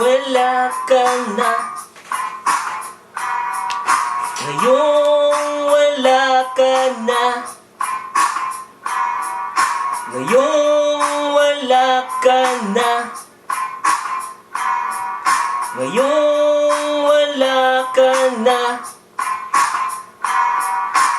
wala ka na. Ngayong wala ka na. Ngayong wala ka na. Ngayong wala ka na.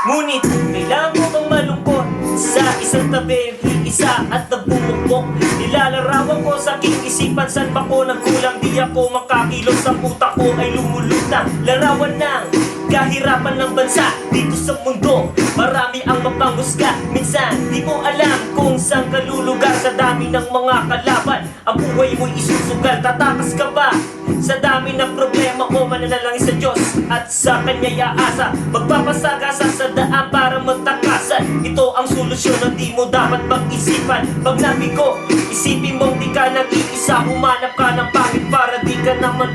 Ngunit kailangan mo bang malungkot sa isang tabi, isa at nagbumukbok? Nilalarawan ko sa aking isipan, saan ba ko nagkulang? Di ako makakilos, sa puta ko ay lumulutang. Larawan ng kahirapan ng bansa dito sa mundo. Marami ang mapanghusga, minsan di mo alam kung saan ka lulugar. Sa dami ng mga kalaban, ang buhay mo'y isusugal. Tatakas ka ba sa dami ng problema o mananalangin sa Diyos at sa Kanya'y aasa? Magpapasagasa sa daan para magtakasan. Ito ang solusyon na di mo dapat pag-isipan. Pag nabigo, isipin mong di ka nag-iisa. Humanap ka ng pangit para di ka naman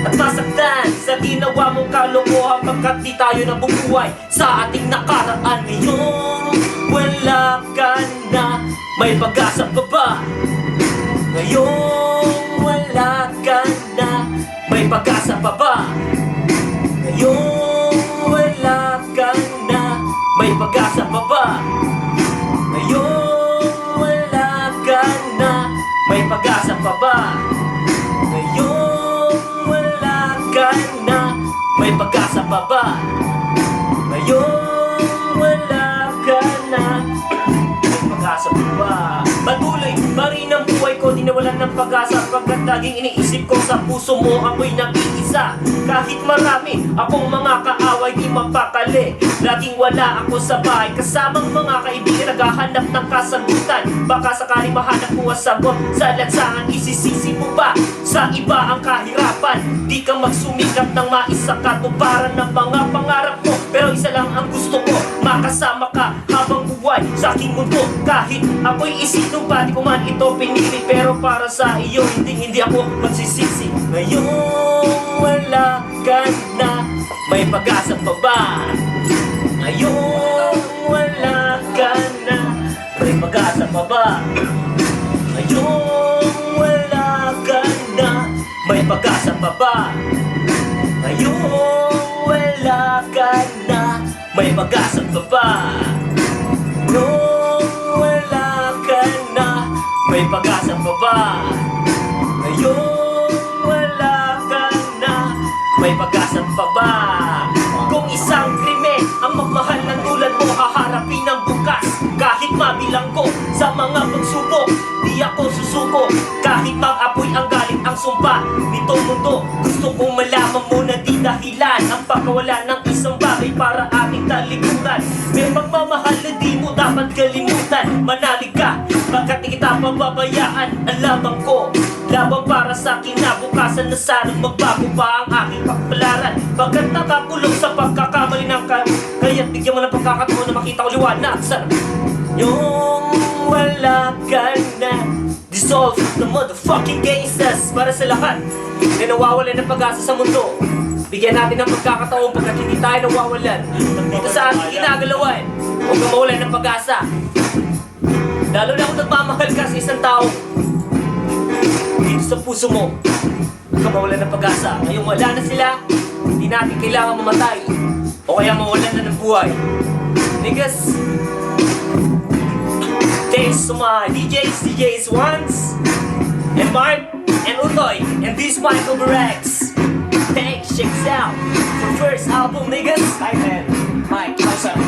at masaktan sa ginawa mong kalokohan, pagkat di tayo nabubuhay sa ating nakaraan. Ngayong wala ka na, may pag-asa pa ba? Ngayong wala ka na, may pag-asa pa ba? Ngayong wala ka na, may pag-asa pa ba? Ngayong wala ka na, may pag-asa pa ba? Ngayong wala ka na, may pag-asa pa ba? Ngayong wala ka na, may pag-asa pa ba? Patuloy pa rin ang buhay ko, di nawalan ng pag-asa, pagkat laging iniisip ko sa puso mo ako'y nag-iisa. Kahit marami akong mga kaaway, di mapakali, laging wala ako sa bahay kasamang mga kaibigan, naghahanap ng kasagutan. Baka sakaling mahanap mo ang sagot sa lansangan, isisisi mo ba sa iba ang kahirapan? Di ka magsumikap ng maisakatuparan ng mga pangarap mo, pero isa lang ang gusto ko, makasama ka habang buhay sa aking mundo. Kahit ako'y isinumpa, di ko man ito pinili, pero para sa iyo hindi ako magsisisi. Ngayong wala ka na, may pag-asa pa ba? Ngayong wala ka na, may pag-asa pa ba? Ngayong wala ka na, may pag-asa pa ba? Ngayong wala ka na, may pag-asa pa ba? Ngayong wala ka na, may pag-asa pa ba? Ngayong wala ka na, may pag-asa pa ba? Kung isang krimen ang magmahal ng tulad mo, haharapin ang bukas. Kahit mabilang ko sa mga pagsubok, di ako susuko. Kahit mag-apoy ang galit ang sumpa nitong mundo, gusto kong malaman mo na di dahilan ang pagkawala ng isang bagay para ating talikuran. May pagmamahal na di mo dapat kalimutan. Manalig ka, bakit di kita pababayaan? Ang labang ko, labang para sa kinabukasan, na sanang magbago pa ang aking kapalaran. Pagkat nakakulong sa pagkakamali ng kaya't bigyan mo ng pagkakataon na makita ko liwanag sa yung wala ka na. Dissolve the motherfucking gangsters. Para sa lahat na nawawalan ng pag-asa sa mundo, bigyan natin ng pagkakataon pagkat hindi tayo nawawalan. Dito sa ating ginagalawan, huwag kang mawalan ng pag-asa. Lalo na kung nagmamahal ka sa isang tao, dito sa puso mo, huwag kang mawalan ng pag-asa. Ngayong wala na sila, hindi natin kailangan mamatay o kaya mawalan na ng buhay. Niggas, thanks to my DJs Wans and Mark and Utoy and this Michael Barracks. Thanks, check this out for first album, niggas. Hi, man. Mike, how's up?